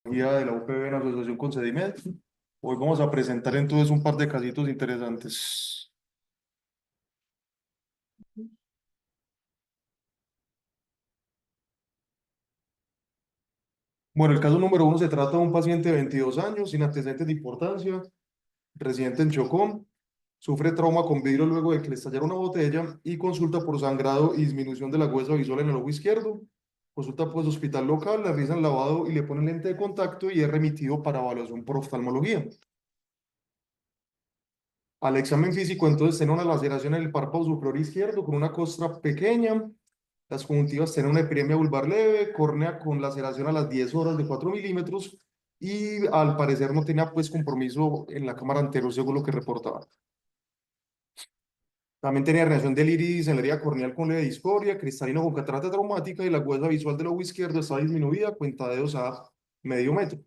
Guía de la UPB en asociación con Cedimed. Hoy vamos a presentar entonces un par de casitos interesantes. Bueno, el caso número uno se trata de un paciente de 22 años, sin antecedentes de importancia, residente en Chocó, sufre trauma con vidrio luego de que le estallara una botella y consulta por sangrado y disminución de la agudeza visual en el ojo izquierdo. Consulta pues hospital local, le realizan lavado y le ponen lente de contacto y es remitido para evaluación por oftalmología. Al examen físico, entonces, tiene una laceración en el párpado superior izquierdo con una costra pequeña. Las conjuntivas tienen una epidemia vulvar leve, córnea con laceración a las 10 horas de 4 milímetros y al parecer no tenía pues compromiso en la cámara anterior según lo que reportaba. También tenía reacción del iris en la herida corneal con leve discoria, cristalino con catarata traumática y la agudeza visual del ojo izquierdo está disminuida, cuentadedos a medio metro.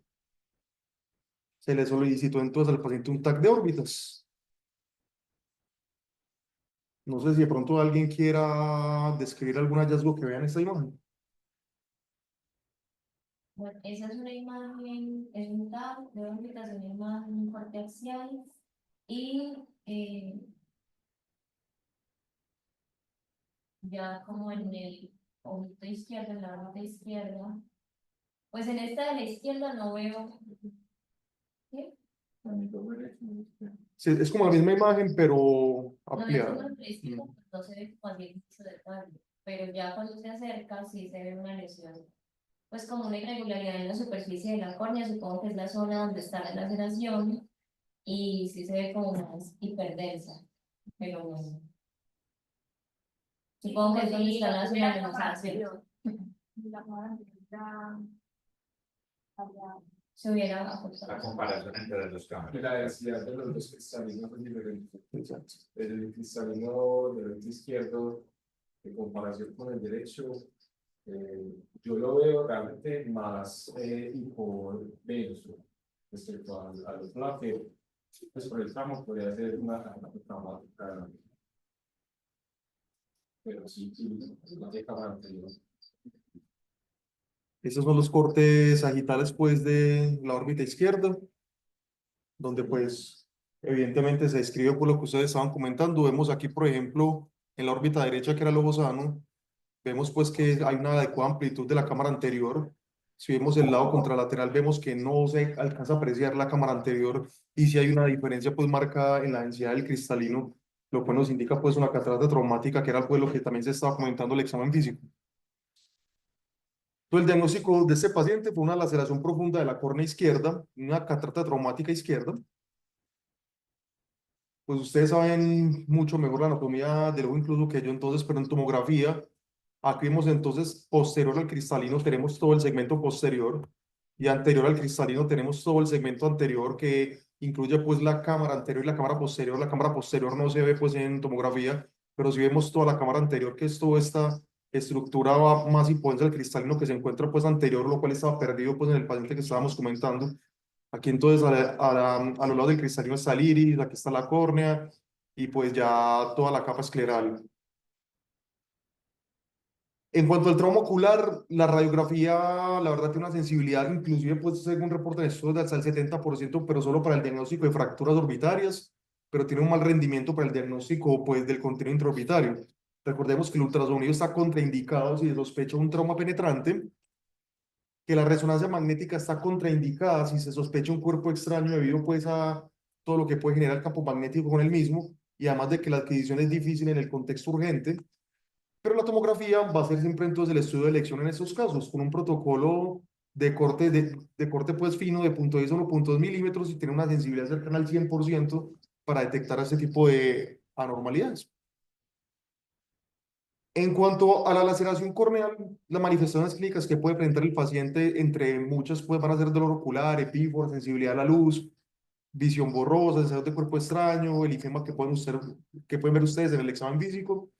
Se le solicitó entonces al paciente un TAC de órbitas. No sé si de pronto alguien quiera describir algún hallazgo que vea en esta imagen. Bueno, esa es una imagen, es un TAC de órbitas, una imagen, un corte axial y ya como en el ojito izquierdo, en la órbita izquierda, pues en esta de la izquierda no veo, ¿qué? Sí, es como la misma imagen, pero No es ampliada. una estadística, pues no se ve como bien mucho detalle, pero ya cuando se acerca sí se ve una lesión, pues como una irregularidad en la superficie de la córnea, supongo que es la zona donde está la laceración y sí se ve como más hiperdensa, pero no. Supongo que es donde está la zona de los. Se hubiera La ajustado. comparación entre las dos cámaras. La densidad de los dos cristalinos es diferente. Exacto. El cristalino del lente izquierdo, en comparación con el derecho, yo lo veo realmente más hipodenso respecto al otro lado, que pues por el tramo podría ser una traumática, pero sí, no tiene cámara anterior. Estos son los cortes sagittales pues de la órbita izquierda, donde pues evidentemente se describe por lo que ustedes estaban comentando. Vemos aquí, por ejemplo, en la órbita derecha, que era el ojo sano, vemos pues que hay una adecuada amplitud de la cámara anterior. Si vemos el lado contralateral, vemos que no se alcanza a apreciar la cámara anterior y si hay una diferencia pues marcada en la densidad del cristalino, lo cual nos indica pues una catarata traumática, que era pues lo que también se estaba comentando en el examen físico. Entonces, el diagnóstico de este paciente fue una laceración profunda de la córnea izquierda, una catarata traumática izquierda. Pues ustedes saben mucho mejor la anatomía del ojo incluso que yo entonces, pero en tomografía, aquí vemos entonces posterior al cristalino tenemos todo el segmento posterior y anterior al cristalino tenemos todo el segmento anterior que incluye pues la cámara anterior y la cámara posterior. La cámara posterior no se ve pues en tomografía, pero si vemos toda la cámara anterior, que es toda esta estructura más imponente del cristalino que se encuentra pues anterior, lo cual estaba perdido pues en el paciente que estábamos comentando. Aquí entonces a los lados del cristalino está el iris, aquí está la córnea y pues ya toda la capa escleral. En cuanto al trauma ocular, la radiografía, la verdad, tiene una sensibilidad, inclusive, pues, según reportes de estudios, de hasta el 70%, pero solo para el diagnóstico de fracturas orbitarias, pero tiene un mal rendimiento para el diagnóstico, pues, del contenido intraorbitario. Recordemos que el ultrasonido está contraindicado si se sospecha un trauma penetrante, que la resonancia magnética está contraindicada si se sospecha un cuerpo extraño debido, pues, a todo lo que puede generar el campo magnético con el mismo, y además de que la adquisición es difícil en el contexto urgente. Pero la tomografía va a ser siempre entonces el estudio de elección en estos casos, con un protocolo de corte pues fino de 0.10 o 0.2 milímetros y tiene una sensibilidad cercana al 100% para detectar este tipo de anormalidades. En cuanto a la laceración corneal, las manifestaciones clínicas que puede presentar el paciente, entre muchas, pues van a ser dolor ocular, epífor, sensibilidad a la luz, visión borrosa, sensación de cuerpo extraño, el ifema que pueden ver ustedes en el examen físico.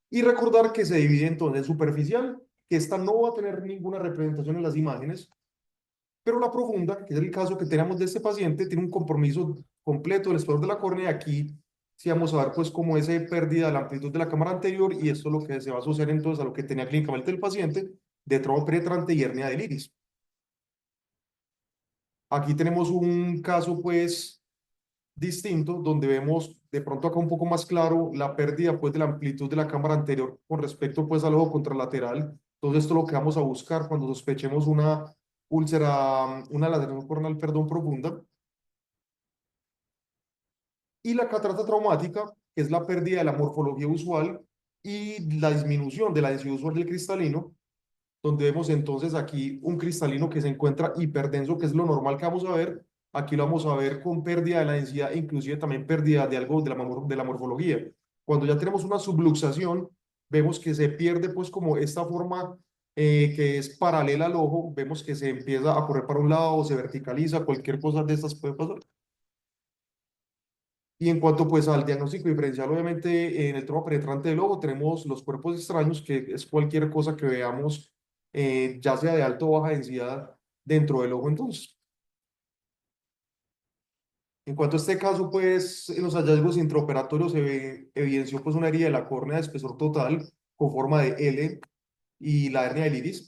Y recordar que se divide entonces en superficial, que esta no va a tener ninguna representación en las imágenes, pero la profunda, que es el caso que tenemos de este paciente, tiene un compromiso completo del espesor de la córnea. Aquí sí vamos a ver pues como esa pérdida de la amplitud de la cámara anterior y esto es lo que se va a asociar entonces a lo que tenía clínicamente el paciente de trauma penetrante y hernia del iris. Aquí tenemos un caso pues distinto donde vemos de pronto acá un poco más claro la pérdida pues de la amplitud de la cámara anterior con respecto pues al ojo contralateral. Entonces esto es lo que vamos a buscar cuando sospechemos una úlcera, una laceración coronal, perdón, profunda. Y la catarata traumática, que es la pérdida de la morfología usual y la disminución de la densidad usual del cristalino, donde vemos entonces aquí un cristalino que se encuentra hiperdenso, que es lo normal que vamos a ver. Aquí lo vamos a ver con pérdida de la densidad e inclusive también pérdida de algo de la morfología. Cuando ya tenemos una subluxación, vemos que se pierde pues como esta forma que es paralela al ojo, vemos que se empieza a correr para un lado, se verticaliza, cualquier cosa de estas puede pasar. Y en cuanto pues al diagnóstico diferencial, obviamente en el trauma penetrante del ojo tenemos los cuerpos extraños, que es cualquier cosa que veamos, ya sea de alta o baja densidad dentro del ojo. Entonces, en cuanto a este caso, pues en los hallazgos intraoperatorios evidenció pues una herida de la córnea de espesor total con forma de L y la hernia del iris,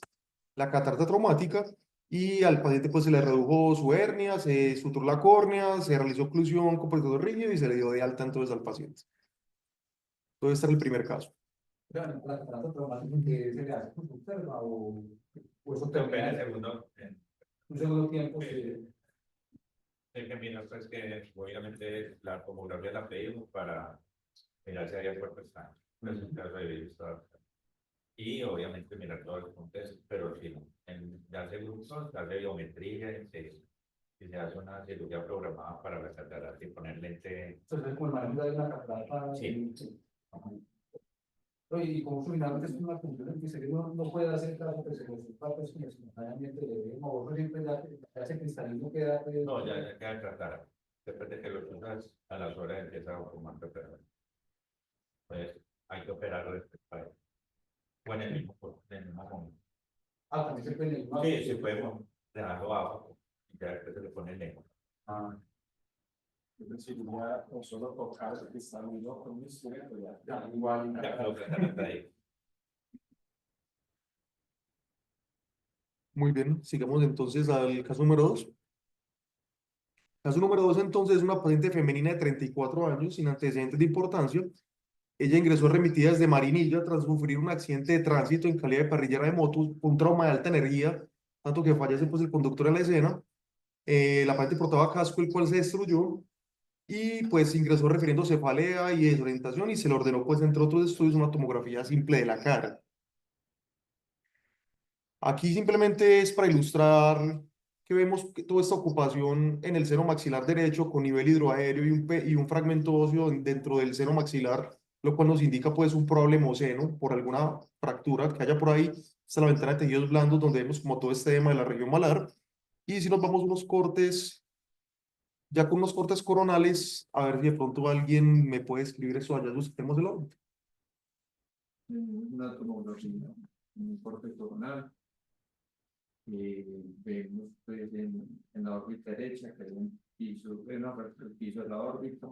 la catarata traumática, y al paciente pues se le redujo su hernia, se suturó la córnea, se realizó oclusión con protector rígido y se le dio de alta entonces al paciente. Entonces, este es el primer caso. Claro, la catarata traumática que se le hace con observa o eso Pero en el termina segundo, un segundo tiempo que el que mira, pues que obviamente la tomografía la pedimos para mirar si hay el cuerpo extraño. Pues en caso de vista. Y obviamente mirar todo el contexto, pero si no, ya según son, la biometría, si se hace una cirugía programada para la catarata y poner lente. entonces como el manejo de la catarata Sí. Ajá. Oye, y como finalmente es una función en que el cerebro no puede hacer caso que se resulta pues como espontáneamente le dé o siempre ya ese cristalino queda pues, No, ya queda catarata. Después de que lo usas, a las horas empieza a formar catarata. Pues hay que operar respecto a eso. O en el mismo momento. también se puede Sí, se puede dejarlo abajo y ya después se le pone lengua. ah, Es decir, ya con solo tocar el cristalino con un instrumento, ya igual. Ya lo que está ahí. Muy bien, sigamos entonces al caso número 2. Caso número 2 entonces es una paciente femenina de 34 años sin antecedentes de importancia. Ella ingresó remitida desde Marinilla tras sufrir un accidente de tránsito en calidad de parrillera de motos, un trauma de alta energía, tanto que fallece pues el conductor en la escena. La paciente portaba casco, el cual se destruyó y pues ingresó refiriendo cefalea y desorientación y se le ordenó pues entre otros estudios una tomografía simple de la cara. Aquí simplemente es para ilustrar que vemos que toda esta ocupación en el seno maxilar derecho con nivel hidroaéreo y un fragmento óseo dentro del seno maxilar, lo cual nos indica pues un probable hemoseno por alguna fractura que haya por ahí. Esta es la ventana de tejidos blandos donde vemos como todo este edema de la región malar. Y si nos vamos unos cortes, ya con unos cortes coronales, a ver si de pronto alguien me puede escribir esos hallazgos que tenemos del órbita. Una tomografía, un corte coronal. Vemos pues, en la órbita derecha que hay un piso, el piso de la órbita,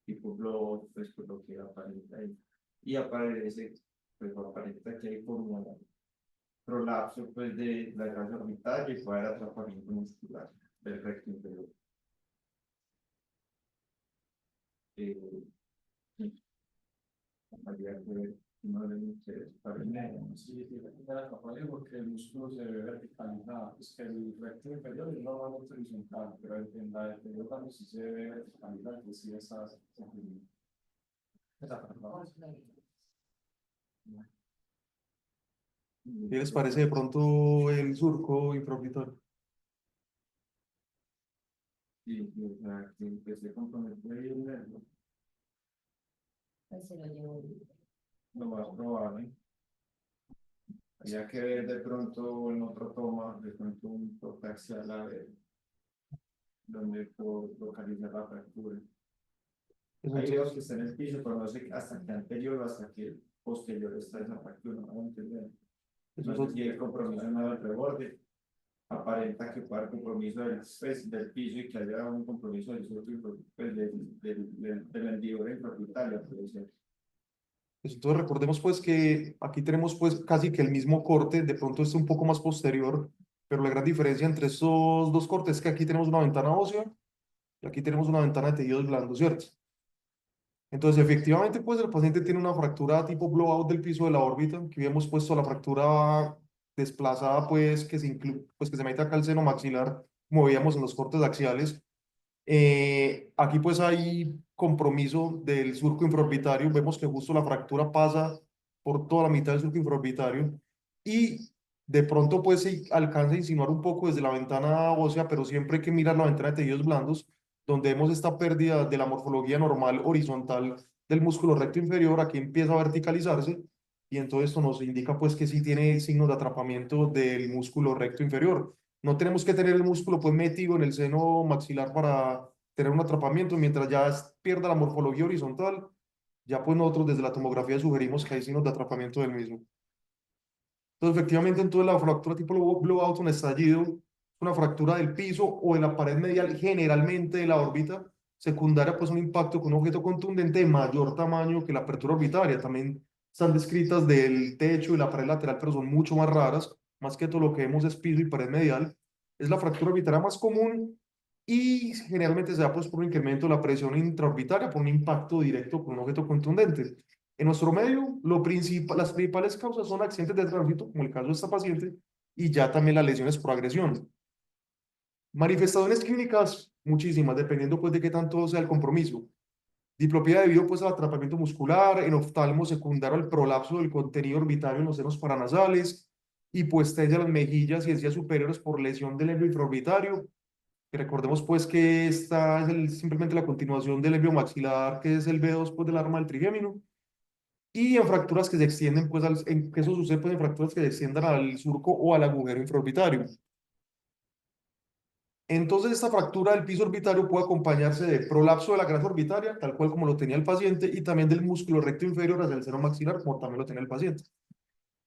tipo globo, pues por lo que aparece ahí. Y aparece, pues aparenta que hay como un prolapso pues, de la grasa orbital y puede haber atrapamiento muscular del recto inferior. Habría que ver uno de ustedes para sí, la capacidad porque el músculo se ve verticalizado, es que el recto inferior es normalmente horizontal, pero en la inferior también sí se ve verticalizado, que sí está. ¿Qué les parece de pronto el surco infraorbitario? Sí, o sea, que empecé con comprometer ahí el nervio, Pues se lo llevo. lo más probable. Habría que ver de pronto en otra toma, de pronto un toque axial a ver donde puedo localizar la fractura. Hay videos que están en el piso, pero no sé hasta qué anterior o hasta qué posterior está esa fractura, no entender. No sé si el compromiso no del reborde, aparenta que puede haber compromiso pues, del piso y que haya un compromiso del surco, pues, de la hendidura infraorbitaria, puede ser. Pues entonces recordemos pues que aquí tenemos pues casi que el mismo corte, de pronto este un poco más posterior, pero la gran diferencia entre estos dos cortes es que aquí tenemos una ventana ósea y aquí tenemos una ventana de tejidos blandos, ¿cierto? Entonces, efectivamente, pues el paciente tiene una fractura tipo blowout del piso de la órbita, que habíamos puesto la fractura desplazada, pues pues que se mete acá al seno maxilar, como veíamos en los cortes axiales. Aquí pues hay compromiso del surco infraorbitario, vemos que justo la fractura pasa por toda la mitad del surco infraorbitario y de pronto pues se alcanza a insinuar un poco desde la ventana ósea, pero siempre hay que mirar la ventana de tejidos blandos, donde vemos esta pérdida de la morfología normal horizontal del músculo recto inferior, aquí empieza a verticalizarse y entonces esto nos indica pues que sí tiene signos de atrapamiento del músculo recto inferior. No tenemos que tener el músculo pues metido en el seno maxilar para tener un atrapamiento, mientras ya pierda la morfología horizontal, ya pues nosotros desde la tomografía sugerimos que hay signos de atrapamiento del mismo. Entonces, efectivamente, entonces la fractura tipo blowout, un estallido, es una fractura del piso o de la pared medial, generalmente de la órbita, secundaria, pues un impacto con un objeto contundente de mayor tamaño que la apertura orbitaria. También están descritas del techo y la pared lateral, pero son mucho más raras. Más que todo lo que vemos es piso y pared medial. Es la fractura orbitaria más común y generalmente se da pues por un incremento de la presión intraorbitaria, por un impacto directo con un objeto contundente. En nuestro medio, las principales causas son accidentes de tránsito, como el caso de esta paciente, y ya también las lesiones por agresión. Manifestaciones clínicas, muchísimas, dependiendo pues de qué tanto sea el compromiso. Diplopía debido pues al atrapamiento muscular, en oftalmo secundario al prolapso del contenido orbitario en los senos paranasales, hipoestesia de las mejillas y encías superiores por lesión del nervio infraorbitario. Y recordemos pues que esta es simplemente la continuación del nervio maxilar, que es el B2 pues, del arma del trigémino. Y en fracturas que se extienden, pues, que eso sucede pues, en fracturas que se extiendan al surco o al agujero infraorbitario. Entonces, esta fractura del piso orbitario puede acompañarse de prolapso de la grasa orbitaria, tal cual como lo tenía el paciente, y también del músculo recto inferior hacia el seno maxilar, como también lo tenía el paciente.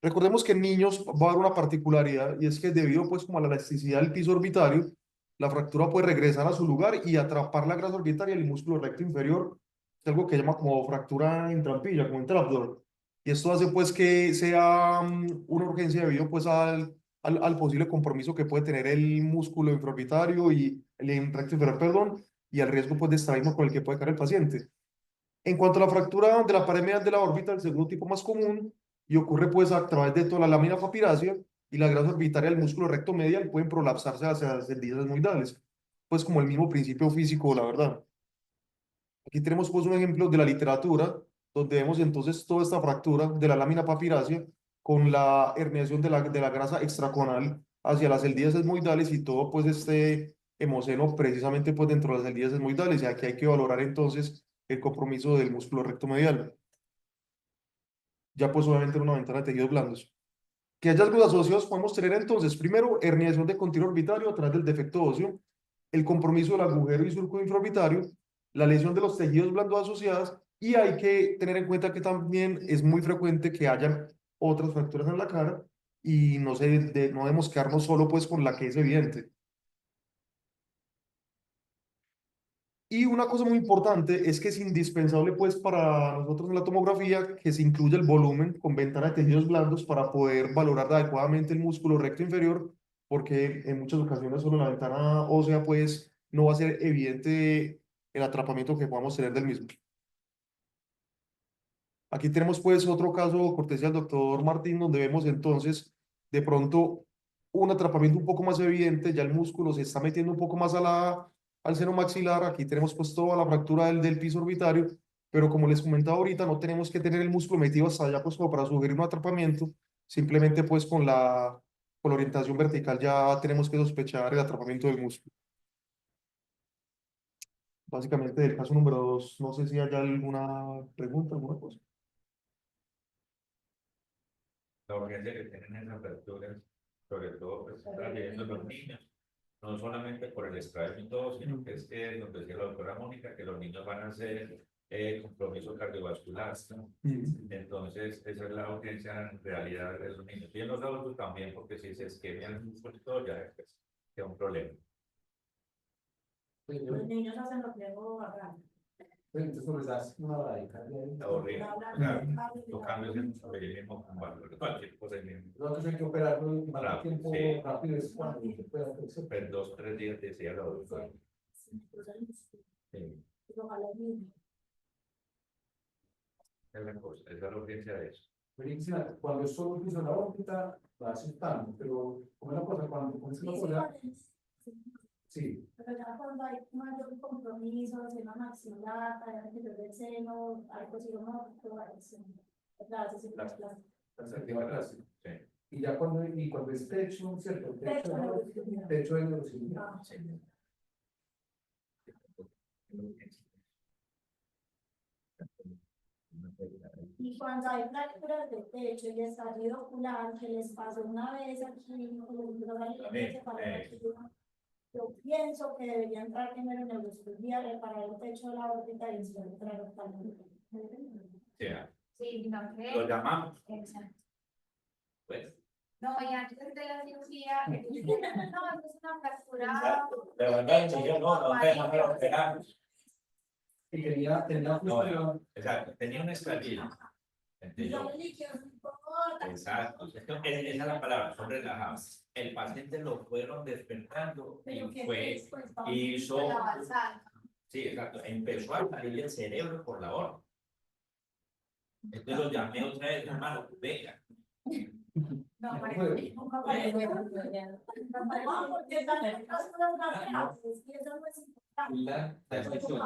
Recordemos que en niños va a haber una particularidad, y es que debido pues como a la elasticidad del piso orbitario, la fractura puede regresar a su lugar y atrapar la grasa orbitaria y el músculo recto inferior, es algo que llama como fractura en trampilla, como en trapdoor. Y esto hace pues que sea una urgencia debido pues al posible compromiso que puede tener el músculo infraorbitario y el recto inferior, perdón, y al riesgo pues de estrabismo con el que puede caer el paciente. En cuanto a la fractura de la pared medial de la órbita, el segundo tipo más común, y ocurre pues a través de toda la lámina papirácea y la grasa orbitaria del músculo recto medial pueden prolapsarse hacia las endillas esmoidales, pues como el mismo principio físico, la verdad. Aquí tenemos pues un ejemplo de la literatura, donde vemos entonces toda esta fractura de la lámina papirácea con la herniación de la grasa extraconal hacia las endillas esmoidales y todo pues este hemoceno precisamente pues dentro de las endillas esmoidales, y aquí hay que valorar entonces el compromiso del músculo recto medial. Ya pues obviamente en una ventana de tejidos blandos. ¿Qué hallazgos asociados podemos tener entonces? Primero, herniación de continuo orbitario a través del defecto óseo, el compromiso del agujero y surco infraorbitario, la lesión de los tejidos blandos asociadas, y hay que tener en cuenta que también es muy frecuente que hayan otras fracturas en la cara y no debemos quedarnos solo pues con la que es evidente. Y una cosa muy importante es que es indispensable pues para nosotros en la tomografía que se incluya el volumen con ventana de tejidos blandos para poder valorar adecuadamente el músculo recto inferior, porque en muchas ocasiones solo la ventana ósea pues no va a ser evidente el atrapamiento que podamos tener del mismo. Aquí tenemos pues otro caso cortesía del doctor Martín, donde vemos entonces de pronto un atrapamiento un poco más evidente, ya el músculo se está metiendo un poco más al seno maxilar. Aquí tenemos pues toda la fractura del piso orbitario, pero como les comentaba ahorita, no tenemos que tener el músculo metido hasta allá pues como para sugerir un atrapamiento, simplemente pues con la orientación vertical ya tenemos que sospechar el atrapamiento del músculo. Básicamente del caso número 2, no sé si hay alguna pregunta, alguna cosa. La urgencia que tienen esas aperturas, sobre todo, pues, están viendo los niños, no solamente por el estrés y todo, sino que es que, lo que decía la doctora Mónica, que los niños van a hacer compromiso cardiovascular, ¿no? Entonces, esa es la urgencia en realidad de los niños. Y en los adultos también, porque si se isquemia el músculo y todo, ya es un problema. Pues Los niños hacen los pliegos acá. Entonces, pues, das una radical de ahí. Está horrible. O sea, los cambios en el mismo valor, cualquier cosa en el mismo. Nosotros hay que operarlo en más Rápido, tiempo sí. rápido es cuando se puede hacer. Pero 2, 3 días decía la doctora. Sí, es la cosa, esa es la urgencia de eso. Buenísima. Cuando es solo piso en la órbita, va aceptando, pero como es la cosa, cuando comienza a operar, sí, Pero ya cuando hay mayor compromiso, se llama maxilar, para que yo del seno, algo así, no, claro, sí, Claro. claro. la activa clase. Sí. Y ya cuando es techo, ¿cierto? Techo de neurocirugía. Techo de neurocirugía. Ah, Sí. y cuando hay fracturas de techo y estallido ocular, que les pasó una vez aquí, no yo pienso que debería entrar primero en neurocirugía, reparar el techo de la órbita y después entrar oftalmología. Sí, Sí, no sé. lo llamamos, Exacto. pues. No, y antes de la cirugía, no, es una fractura. De verdad, si yo no déjame operar. Y tenía No, exacto, tenía un estallido. Y Yo, los líquidos no importa. exacto, esa es la palabra, son relajados. El paciente lo fueron despertando Pero y que fue, después hizo, la balsada. sí, exacto, empezó a salir el cerebro por la órbita. Entonces lo llamé otra vez, hermano, venga. No, puedo. porque también las cosas más graves, y eso no es importante. La expresión.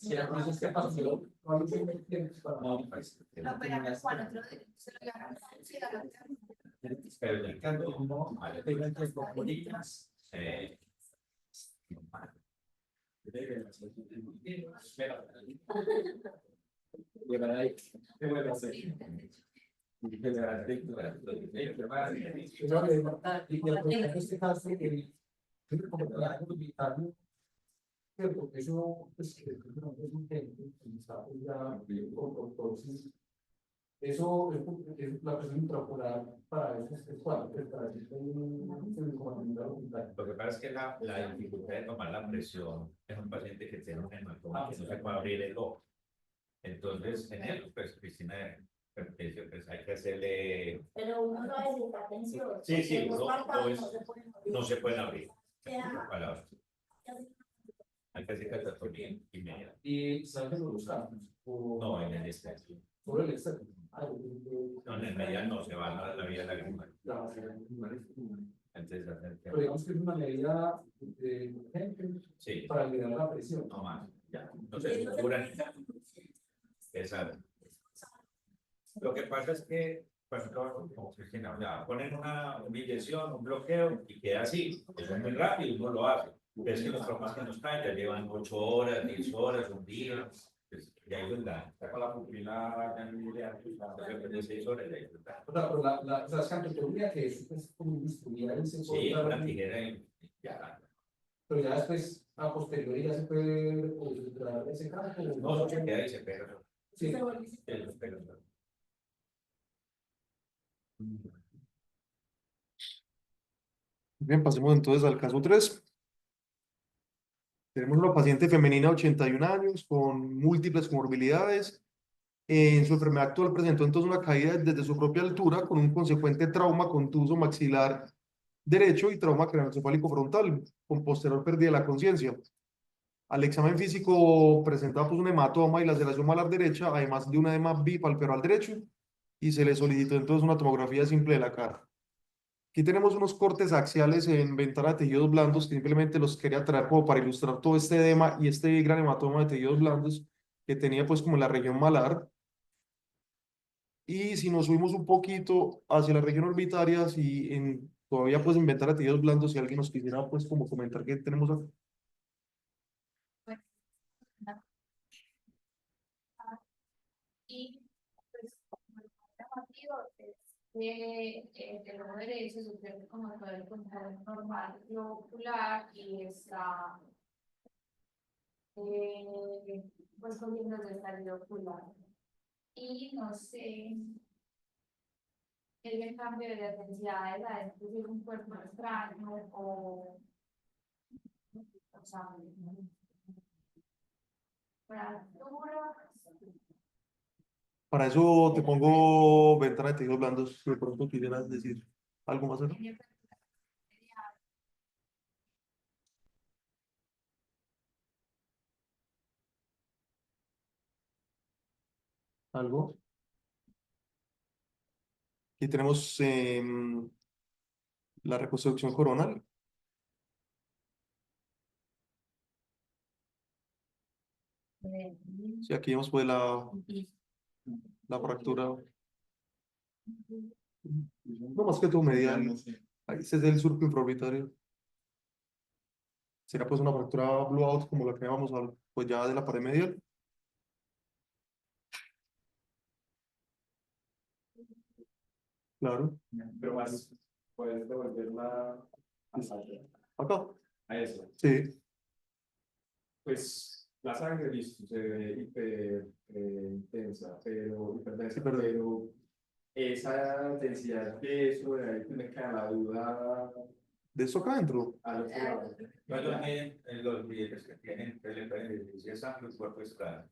Si la cosa es que pasó, no hay tiempo para no, pues, No, pero cuando otro se lo llamaron, sí, a la Pero el canto, no, vale, tengan que comunicarse. Espera. ¿Qué voy a hacer? En este caso, cierto, eso pues, es un tema que está ya entonces, eso es la presión intraocular para eso es cuál, para Lo que pasa es que la dificultad de tomar la presión es un paciente que tiene un hematoma que no se puede abrir el ojo. Entonces, en él, pues, Cristina, pues hay que hacerle. Pero uno no necesita atención. Sí, sí, Los no, párpados no, no se pueden abrir. no se pueden abrir. Queda- Palabras. Hay que hacer catatonia inmediata. y sabes lo buscamos No, en el externo. sobre el externo. No, en el medial no se va a la vía lagrimal. Entonces, Pero digamos que es una medida urgente sí, para liberar la presión. no más. Ya, no se cura. Exacto. Lo que pasa es que, pues, como Cristina, ya, ponen una inyección, un bloqueo y queda así. Eso es muy rápido, uno lo hace. Pero es que los traumas que nos caen ya llevan 8 horas, 10 horas, un día. Pues, ya hay verdad. Está con la pupila ya en de 6 horas. Ya hay verdad. O sea, pero la escantotomía que es como distribuir el sensor, Sí, una tijera y ya. pero ya después, a posteriori, ya se puede usar ese campo. No, se queda y se pega. Sí. Se pega. Bien, pasemos entonces al caso 3. Tenemos una paciente femenina de 81 años con múltiples comorbilidades. En su enfermedad actual presentó entonces una caída desde su propia altura con un consecuente trauma contuso maxilar derecho y trauma craneoencefálico frontal con posterior pérdida de la conciencia. Al examen físico presentaba pues un hematoma y laceración malar derecha, además de un edema bipalperal derecho, y se le solicitó entonces una tomografía simple de la cara. Aquí tenemos unos cortes axiales en ventana de tejidos blandos que simplemente los quería traer como para ilustrar todo este edema y este gran hematoma de tejidos blandos que tenía pues como en la región malar. Y si nos subimos un poquito hacia la región orbitaria, si todavía pues en ventana de tejidos blandos, si alguien nos quisiera pues como comentar qué tenemos acá. Y pues, como el llamativo es que el ojo derecho sufre como todo el control normal ocular y está pues con signos de salida ocular. Y no sé, el cambio de la densidad de la es decir, un cuerpo extraño o sea, fractura. Para eso te pongo ventana de tejidos blandos, si de pronto quisieras decir algo más. ¿No? ¿Algo? Aquí tenemos la reconstrucción coronal. Sí, aquí vemos pues la fractura. No más que todo medial. Ahí ese es el surco infraorbitario. Será pues una fractura blowout como la que vamos a pues ya de la pared medial. Claro. Pero más, puedes devolverla a sangre. Acá. A eso. Sí. Pues la sangre, listo, se ve hiper intensa, pero hiperdensa, Sí, pero- pero esa densidad de eso, de ahí me queda la duda De eso acá adentro. al otro lado. No lo tienen en los billetes que tienen, que le pueden decir si es sangre o cuerpo extraño.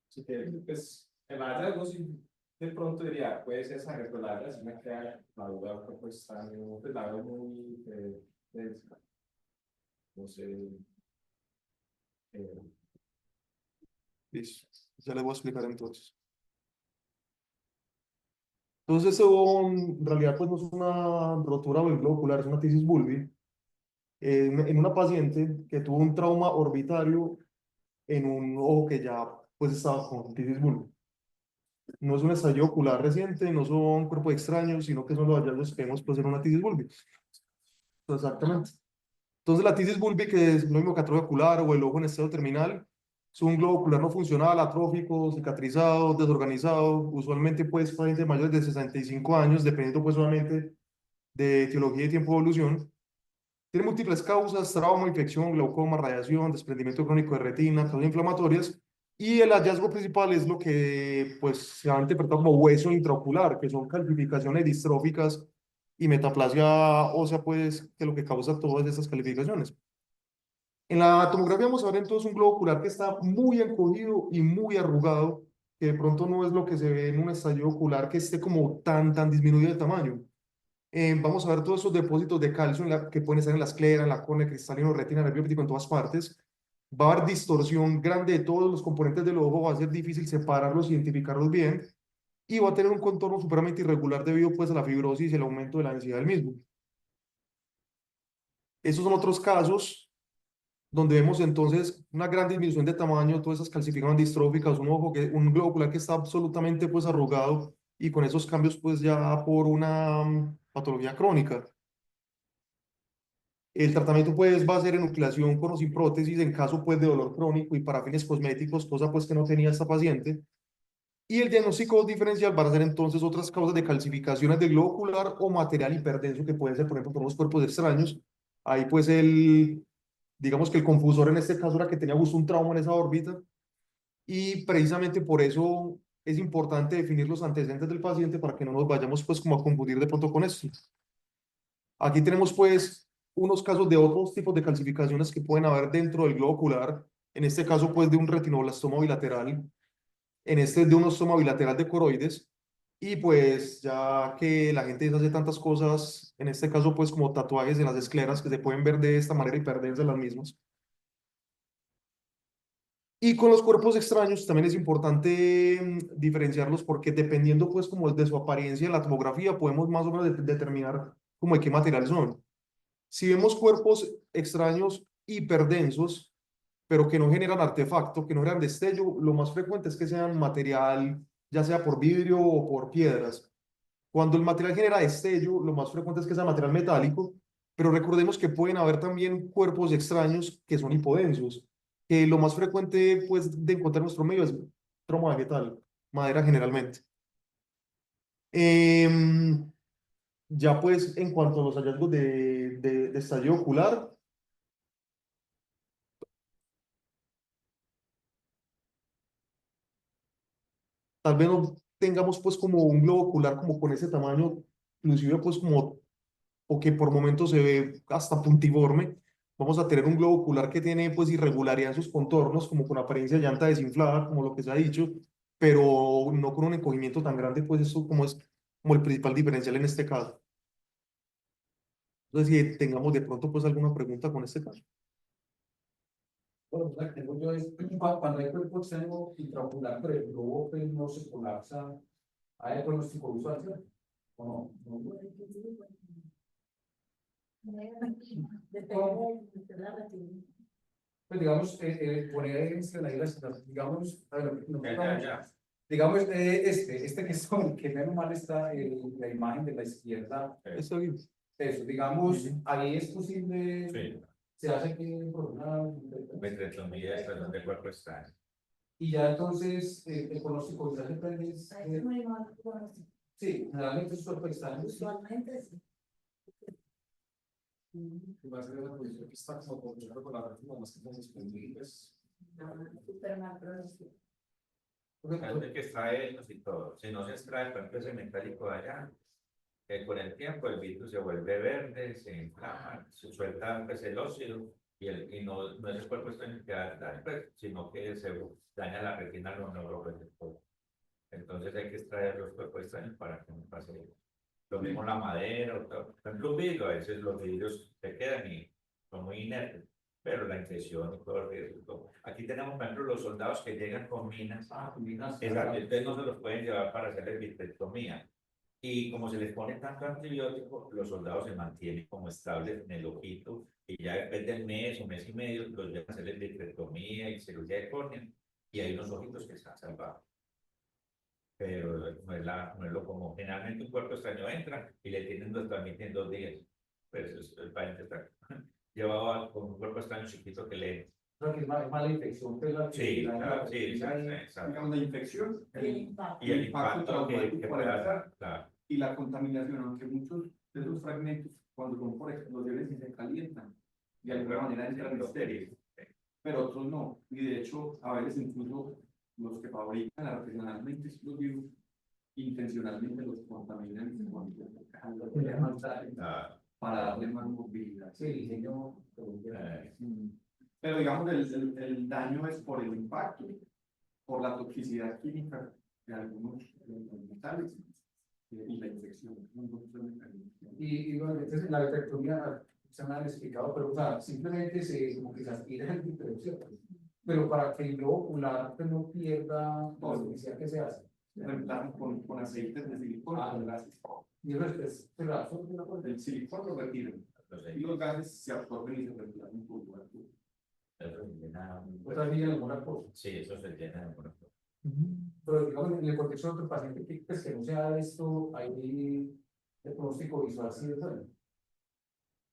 Así que, pues, en la hallazgo sí, de pronto diría, puede ser sangre, pero la verdad sí me queda la duda, pues está, pues la veo muy densa. No sé. eh, Listo. Ya les voy a explicar entonces. Entonces, eso en realidad pues no es una rotura del globo ocular, es una tisis bulbi. En una paciente que tuvo un trauma orbitario en un ojo que ya pues estaba con tisis bulbi. No es un estallido ocular reciente, no son cuerpos extraños, sino que son los hallazgos que vemos pues en una tisis bulbi. Exactamente. Entonces la tisis bulbi, que es lo mismo que atrofia ocular o el ojo en estado terminal, es un globo ocular no funcional, atrófico, cicatrizado, desorganizado, usualmente pues pacientes mayores de 65 años, dependiendo pues solamente de etiología y tiempo de evolución. Tiene múltiples causas: trauma, infección, glaucoma, radiación, desprendimiento crónico de retina, causas inflamatorias. Y el hallazgo principal es lo que pues, se ha interpretado como hueso intraocular, que son calcificaciones distróficas y metaplasia ósea, pues, que es lo que causa todas estas calificaciones. En la tomografía vamos a ver entonces un globo ocular que está muy encogido y muy arrugado, que de pronto no es lo que se ve en un estallido ocular que esté como tan disminuido de tamaño. Vamos a ver todos esos depósitos de calcio que pueden estar en la esclera, en la córnea cristalina, retina, nervio óptico, en todas partes. Va a haber distorsión grande de todos los componentes del ojo, va a ser difícil separarlos, identificarlos bien, y va a tener un contorno supremamente irregular debido pues a la fibrosis y el aumento de la densidad del mismo. Esos son otros casos donde vemos entonces una gran disminución de tamaño, todas esas calcificaciones distróficas, un globo ocular que está absolutamente pues arrugado y con esos cambios pues ya por una patología crónica. El tratamiento pues va a ser enucleación con o sin prótesis en caso pues de dolor crónico y para fines cosméticos, cosa pues que no tenía esta paciente. Y el diagnóstico diferencial van a ser entonces otras causas de calcificaciones del globo ocular o material hiperdenso que puede ser, por ejemplo, por unos cuerpos extraños. Ahí pues digamos que el confusor en este caso era que tenía justo un trauma en esa órbita y precisamente por eso es importante definir los antecedentes del paciente para que no nos vayamos pues como a confundir de pronto con esto. Aquí tenemos pues unos casos de otros tipos de calcificaciones que pueden haber dentro del globo ocular, en este caso pues de un retinoblastoma bilateral, en este de un ostoma bilateral de coroides, y pues ya que la gente hace tantas cosas, en este caso pues como tatuajes en las escleras que se pueden ver de esta manera y perderse las mismas. Y con los cuerpos extraños también es importante diferenciarlos porque dependiendo pues como de su apariencia en la tomografía podemos más o menos determinar como de qué material son. Si vemos cuerpos extraños hiperdensos, pero que no generan artefacto, que no generan destello, lo más frecuente es que sean material, ya sea por vidrio o por piedras. Cuando el material genera destello, lo más frecuente es que sea material metálico, pero recordemos que pueden haber también cuerpos extraños que son hipodensos, que lo más frecuente pues, de encontrar en nuestro medio es tromo vegetal, madera generalmente. Em, ya pues en cuanto a los hallazgos de estallido ocular, tal vez no tengamos pues como un globo ocular como con ese tamaño, inclusive pues como, o que por momentos se ve hasta puntiforme, vamos a tener un globo ocular que tiene pues irregularidad en sus contornos, como con apariencia de llanta desinflada, como lo que se ha dicho, pero no con un encogimiento tan grande, pues eso como es como el principal diferencial en este caso. Entonces, si tengamos de pronto pues alguna pregunta con este caso. Bueno, la que tengo yo es cuando hay cuerpo externo intraocular, pero el globo pues, no se colapsa, ¿hay pronóstico visual, cierto? ¿O no? No. Pues digamos, poner en ahí digamos, a ver, Ya. digamos, este que es el que menos mal está la imagen de la izquierda, Está bien. eso, digamos, ahí es posible, Sí, se hace que por una, vitrectomía es donde el cuerpo está. y ya entonces el pronóstico visual siempre es, sí, generalmente es cuerpo extraño, Usualmente sí. Va a ser una posición que está como por debajo con la retina más que son disponibles. Súper mal pronóstico. Hay que extraerlos y todo. Si no se extrae, por ejemplo, ese metálico de allá, con el tiempo el vidrio se vuelve verde, se inflama, se suelta pues, el óxido y no es el cuerpo extraño que da pues, sino que se daña la retina los neuroreceptores. Entonces hay que extraer los cuerpos extraños para que no pase eso. Lo mismo la madera, o todo. Por ejemplo, un vidrio, a veces los vidrios se quedan y son muy inertes, pero la infección y todo el riesgo. Todo. Aquí tenemos, por ejemplo, los soldados que llegan con minas. minas, Exacto, ustedes no se los pueden llevar para hacerles vitrectomía. Y como se les pone tanto antibiótico, los soldados se mantienen como estables en el ojito y ya después del mes o mes y medio los llevan a hacerles vitrectomía y cirugía de córnea y hay unos ojitos que están salvados. Pero no es lo común. Generalmente un cuerpo extraño entra y le tienen los trámites en 2 días. Pues el paciente está llevado con un cuerpo extraño chiquito que le... creo que es mala infección, pues la Sí, la- claro, la- sí, exacto. Digamos, la infección, Y el impacto impacto traumático que para pueda entrar dar, claro. y la contaminación, aunque muchos de esos fragmentos, cuando son por explosiones, sí se calientan, de alguna manera entran estériles, pero otros no. Y de hecho, a veces incluso los que fabrican artesanalmente explosivos, intencionalmente los contaminan con Ah, para darle más movilidad. Sí, el diseño. Pero digamos, el daño es por el impacto, por la toxicidad química de algunos metales y la infección. Y bueno, entonces la vitrectomía se me han explicado, pero o sea, simplemente como que se aspira el vitrectomía, ¿cierto? Pero para que el globo ocular pues, no pierda toxicidad que se hace. Reemplazan con aceites de silicona, con gases. Y eso es pedazo. El silicona lo retiran y los gases se absorben y se reemplazan por igual. eso se llena, Pues así alguna cosa. sí, eso se llena de alguna cosa. Pero digamos, en el contexto de otro paciente que, pues, que no sea esto, ahí el pronóstico visual sí es bueno.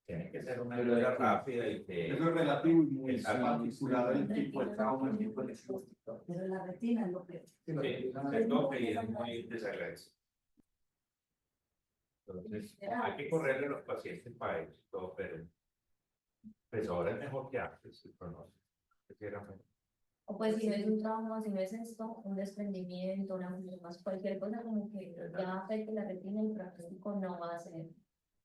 Tiene que ser una ayuda rápida y que... Eso es relativo y muy Exacto. particular del tipo de trauma, el tipo de lesión. Pero la retina es lo peor. Sí, la Sí, retina- se toca y es muy desagradecido. Entonces, hay que correrle a los pacientes para eso, todo, pero pues ahora es mejor que antes, el pronóstico. Antes era mejor. O pues si no es un trauma, si no es esto, un desprendimiento, una más cualquier cosa como que ya afecte la retina, el pronóstico no va a ser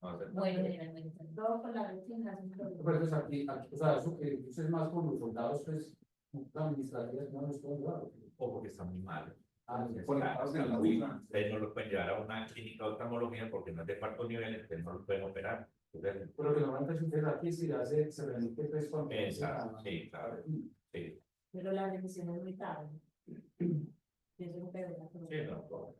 No, bueno generalmente. Todo con la retina es un problema. Pero pues aquí, o sea, eso es más con los soldados, pues, administrativas, no los pueden llevar. o porque están muy malos. Conectados en la vida. Ustedes no los pueden llevar a una clínica de oftalmología porque no es de cuarto nivel, ustedes no los pueden operar. Entonces, Pero que normalmente sucede aquí si se remite pues cuando exacto, sí, claro. Sí, Pero la remisión es muy tarde. Eso es lo peor. sí, no.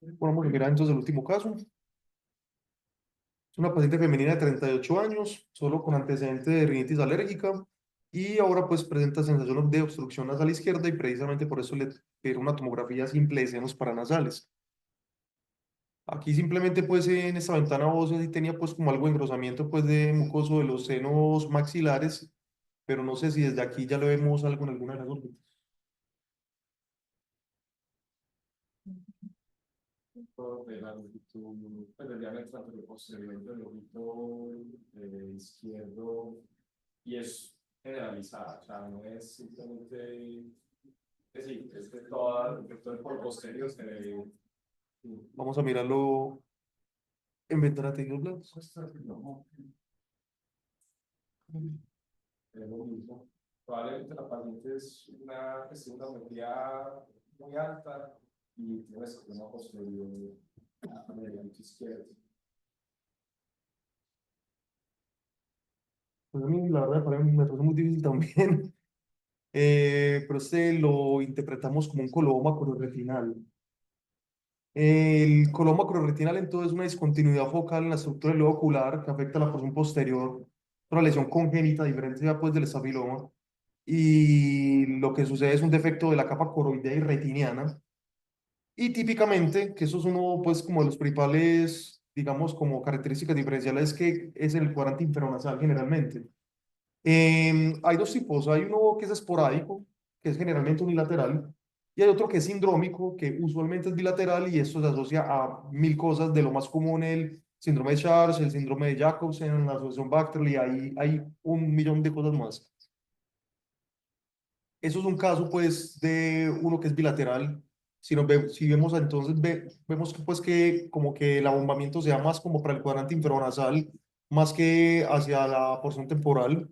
Bueno, vamos a mirar entonces el último caso. Es una paciente femenina de 38 años, solo con antecedente de rinitis alérgica y ahora pues presenta sensación de obstrucción nasal izquierda y precisamente por eso le pidieron una tomografía simple de senos paranasales. Aquí simplemente pues en esta ventana ósea sí tenía pues como algo de engrosamiento pues de mucoso de los senos maxilares, pero no sé si desde aquí ya le vemos algo en alguna de las órbitas. Todo de la longitud, pues el diámetro anterior del ojito izquierdo y es generalizada, o sea, no es simplemente, es decir, es que todo el por posterior se ve. Vamos a mirarlo En ventana los blancos. Es lo mismo. Probablemente la paciente es una, pues, tiene una miopía muy alta y tiene una posterior en el ancho izquierdo. Pues a mí la verdad me parece muy difícil también. Pero este lo interpretamos como un coloboma macrorretinal. El coloboma macrorretinal entonces es una discontinuidad focal en la estructura del globo ocular que afecta a la porción posterior, una lesión congénita diferente ya pues del estafiloma. Y lo que sucede es un defecto de la capa coroidea y retiniana. Y típicamente, que eso es uno pues como de los principales, digamos, como características diferenciales, que es el cuadrante infranasal generalmente. Hay dos tipos, hay uno que es esporádico, que es generalmente unilateral, y hay otro que es sindrómico, que usualmente es bilateral, y esto se asocia a mil cosas, de lo más común el síndrome de Charles, el síndrome de Jacobsen, la asociación Bacterl, y ahí hay un millón de cosas más. Eso es un caso, pues, de uno que es bilateral. Si vemos, entonces vemos que, pues, que como que el abombamiento sea más como para el cuadrante infranasal, más que hacia la porción temporal.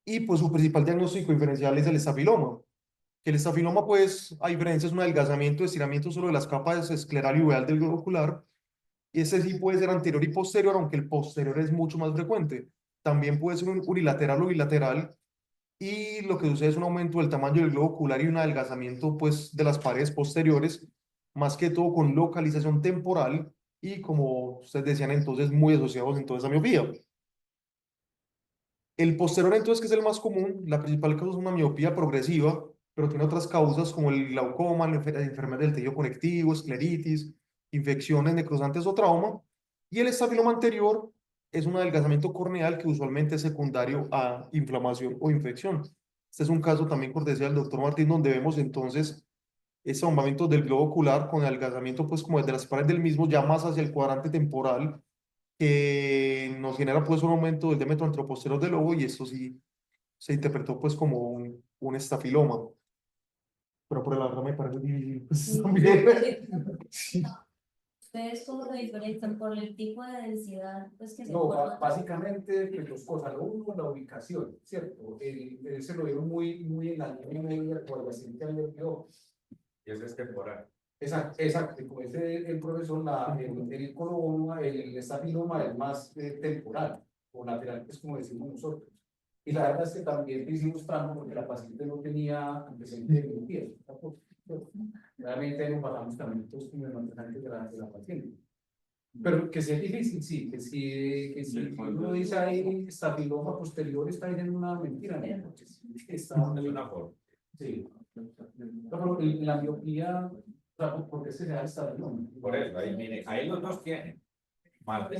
Y pues su principal diagnóstico diferencial es el estafiloma. Que el estafiloma, pues, a diferencia, es un adelgazamiento, estiramiento solo de las capas escleral y uveal del globo ocular. Y ese sí puede ser anterior y posterior, aunque el posterior es mucho más frecuente. También puede ser un unilateral o bilateral. Y lo que sucede es un aumento del tamaño del globo ocular y un adelgazamiento, pues, de las paredes posteriores, más que todo con localización temporal y, como ustedes decían, entonces muy asociados entonces a miopía. El posterior entonces, que es el más común, la principal causa es una miopía progresiva, pero tiene otras causas como el glaucoma, la enfermedad del tejido conectivo, escleritis, infecciones necrosantes o trauma. Y el estafiloma anterior es un adelgazamiento corneal que usualmente es secundario a inflamación o infección. Este es un caso también cortesía del doctor Martín, donde vemos entonces ese bombamiento del globo ocular con adelgazamiento, pues como desde las paredes del mismo, ya más hacia el cuadrante temporal, que nos genera pues un aumento del diámetro anteroposterior del lobo, y esto sí se interpretó pues como un estafiloma. Pero por la verdad me parece difícil pues, también. Sí. ¿Ustedes cómo lo diferencian por el tipo de densidad pues, que se No, forma? básicamente pues, dos cosas. Lo uno, la ubicación, ¿cierto? Se lo vieron muy en la línea media por la siguiente año. Y eso es temporal. Exacto, exacto. Como dice el profesor, el coloboma, el estafiloma es más temporal o lateral, pues como decimos nosotros. Y la verdad es que también hicimos trampa porque la paciente no tenía antecedentes de miopía. Realmente nos basamos también todos como en antecedentes de la paciente. Pero que sea difícil, sí, que si uno dice ahí estafiloma posterior, está diciendo una mentira, ¿no? Porque sí, está Es muy, una forma. sí. Pero la miopía, o sea, ¿por qué se da estafiloma? Por eso, ahí, mire, ahí los dos tienen. Más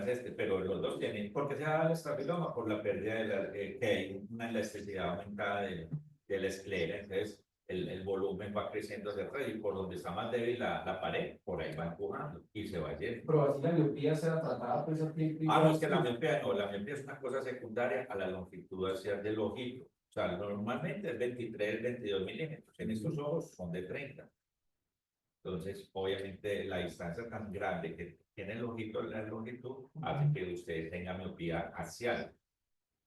este, pero los dos tienen. ¿Por qué se da el estafiloma? Por la pérdida de la, que hay una elasticidad aumentada de la esclera. Entonces, el volumen va creciendo hacia atrás y por donde está más débil la pared, por ahí va empujando y se va yendo. Pero así la miopía sea tratada pues a tiempo. Ah, no, es que la miopía no, la miopía es una cosa secundaria a la longitud hacia del ojito. O sea, normalmente es 23, 22 milímetros. En estos ojos son de 30. Entonces, obviamente, la distancia tan grande que tiene el ojito, la longitud, hace que usted tenga miopía axial.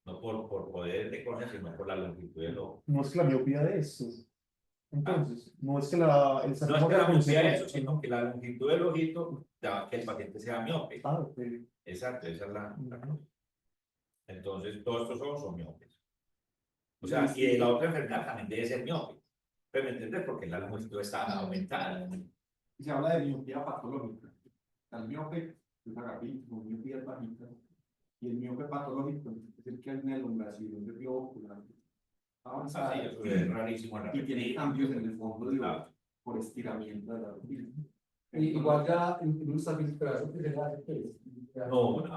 No por poder de córnea, sino por la longitud del ojo. No es que la miopía de esto. Entonces, no es que el No es estafiloma que la sea miopía consecuencia. eso, sino que la longitud del ojito da que el paciente sea miope. Ah, ok. Exacto, esa es la cosa. Entonces, todos estos ojos son miopes. O sea, y la otra enfermedad también debe ser miope. Pero ¿me entiendes? Porque la longitud está aumentada. Y se habla de miopía patológica. El miope es agapito, miopía bajita. Y el miope patológico es el que hay una elongación del globo ocular avanzada. Así, eso es rarísimo en la Y tiene retina. cambios en el fondo de Claro. por estiramiento de la retina. Igual ya en un estafiloma que se le hace pues. No, no,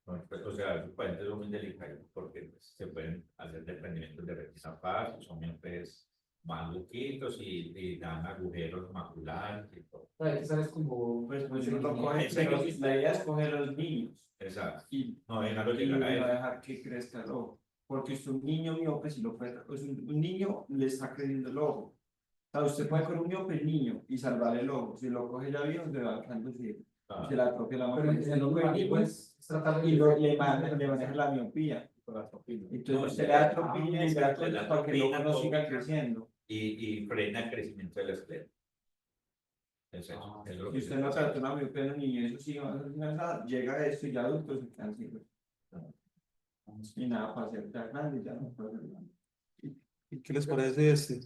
no, pues, o sea, los pacientes son muy delicados porque pues, se pueden hacer desprendimientos de retina fácil, son miopes más loquitos y dan agujeros maculares y todo. Esa es como. Pues no yo lo coge, Ese pero es- la idea es coger a los niños Exacto. y No, déjalo y llegar no a él. dejar que crezca el ojo. Porque usted un niño miope, si lo puede, pues un niño le está creciendo el ojo. O sea, usted puede coger un miope niño y salvar el ojo. Si lo coge ya viejo, se va quedando ciego. Ah, Se la atropella la Pero máquina. el objetivo es tratar de Y le maneja la miopía. Entonces se le da atropina y se da todo para que luego no siga creciendo. y frena el crecimiento de la esclera. Es eso, es lo Si que usted se no hace. trata una miopía en niño, eso sí, llega a esto y ya adultos se quedan ciegos. Y nada, para ser ya grande, ya no puede ser grande. ¿Y qué les parece este?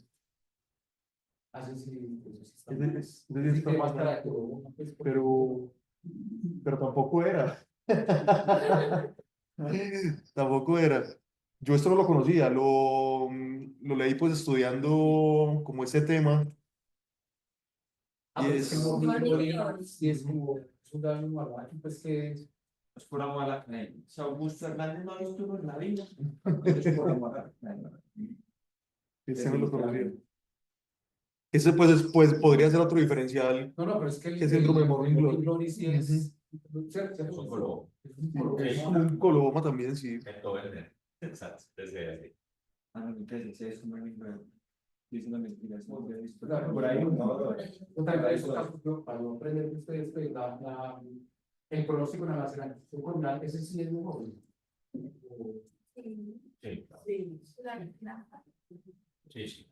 así sí, eso sí está Ese- mal. ese sí Sí, está que más más para que uno, pues, pero tampoco era. Tampoco era. Yo esto no lo conocía, lo leí pues estudiando como ese tema y pero es que es, no, Correcto. sí es como, es un daño malvado, pues que Es pura mala creencia. Si Augusto Hernández no lo estuvo en la vida, es pura mala creencia. ese no lo conocía. Ese pues, pues podría ser otro diferencial no, pero es que que síndrome de Morning Morning Glory sí es, ¿cierto? Es un color. Es un Es color. como un coloboma también, sí. En todo el net. Exacto, desde así. Ah, no, entonces eso no es verdad. Es una mentira, eso no es visto. Claro, Por ahí, no, Para eso, para no aprender ustedes, pues, el pronóstico en la nacionalización comunal, ese sí es mejor. Sí, Sí, Sí. sí, sí.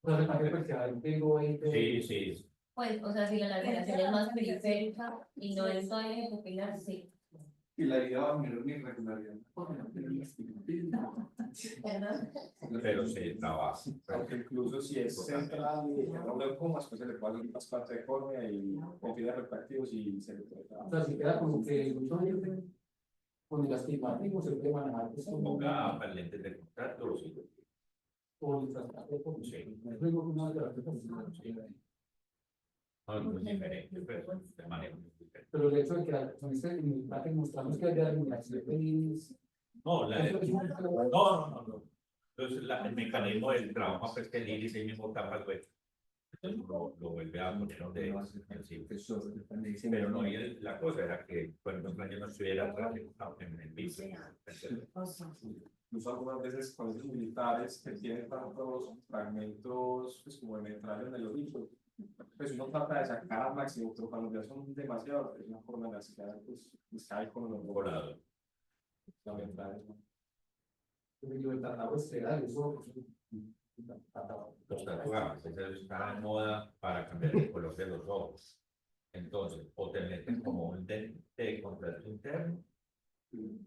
O sea, también pues que hay tengo Sí, sí. pues, o sea, si la navegación es más periférica y no es todo el eje pupilar, sí. y la idea va a mirar mi irregularidad. ¿Verdad? Pero se trabaja. Porque incluso si es central y no lo como, después se le puede hacer más parte de córnea y perfiles refractivos y se le puede O sea, si queda como que con el astigmatismo se puede manejar pues, como Ponga lentes de contacto, sí. con el trasplante, Sí. es lo que una de las cosas que No, es muy diferente, pero de manera muy diferente. pero el hecho de que con este imagen mostramos que hay eliminación de líneas, No, eso es un no. Entonces, el mecanismo del trabajo es que el iris ahí mismo tapa el hueco. Entonces, lo vuelve a poner donde es. Pero no, y la cosa era que, por ejemplo, yo no estuviera en el piso. Incluso algunas veces con esos militares que tienen tantos fragmentos pues, como de metralla en el oído, pues uno trata de sacar al máximo, pero cuando ya son demasiados, es una forma de las que pues, cae con los Volado. la metralla. el tratado estelar, eso Los tatuajes, eso está de moda para cambiar el color de los ojos. Entonces, o te meten como un lente de contraste interno,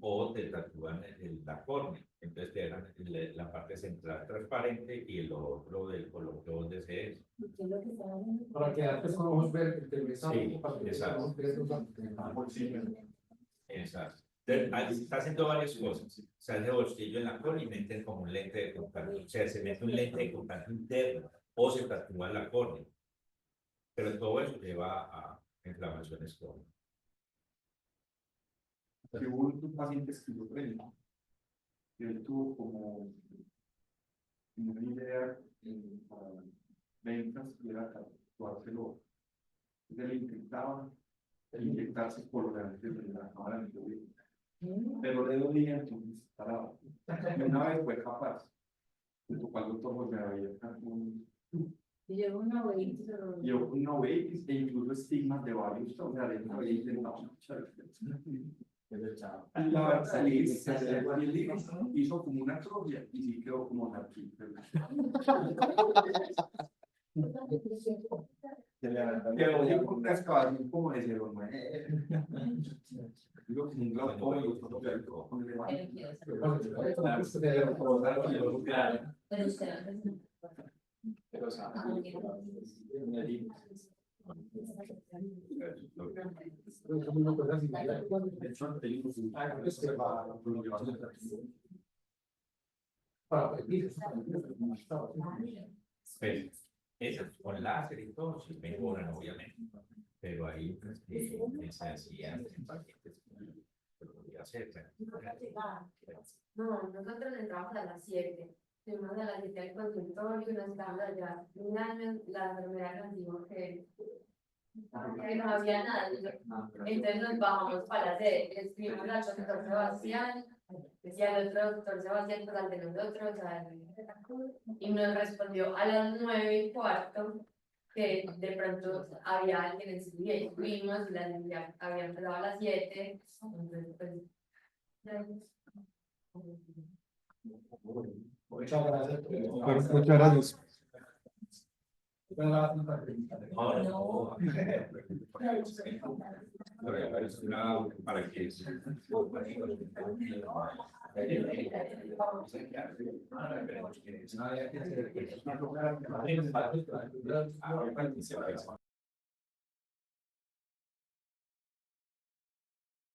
o te tatúan la córnea. Entonces te dejan la parte central transparente y el otro del color que vos desees. para quedar pues con ojos verdes, que Sí, exacto. Exacto. Está haciendo varias cosas. Se hace bolsillo en la córnea y meten como un lente de contacto. O sea, se mete un lente de contacto interno o se tatúa la córnea. Pero todo eso lleva a inflamaciones crónicas. Que hubo un paciente esquizofrénico, que él tuvo como una idea para ventas y era tatuárselo. Entonces él intentaba inyectarse colorante de la cámara de oído, pero le dolía, entonces paraba. Y una vez fue capaz, le tocó al doctor José Javier Cantón, Llevo una huevita, llevó una ovejas e incluso estigmas de varios, o sea, de una vez intentaba muchas veces. Y la verdad, hizo como una atrofia y sí quedó como aquí. Quedó así con una excavación como de 0,9. Digo, un glaucoma y otro con el Pero usted antes pero o sea, de hecho, tenemos un Pues, esas con láser y todo, sí mejoran, obviamente. Pero ahí se hacían en pacientes que lo podía hacer. No, nosotros entramos a las 7. Fuimos a las 7 al consultorio, nos quedamos allá un año, la enfermera nos dijo que no había nada. Entonces nos bajamos para la sede, escribimos al doctor Sebastián, y al otro doctor Sebastián, pues al de nosotros, y nos respondió a las 9:15 que de pronto había alguien en su día y fuimos y la ya había empezado a las 7, entonces pues ya. Muchas gracias. Bueno, muchas gracias. No. Para que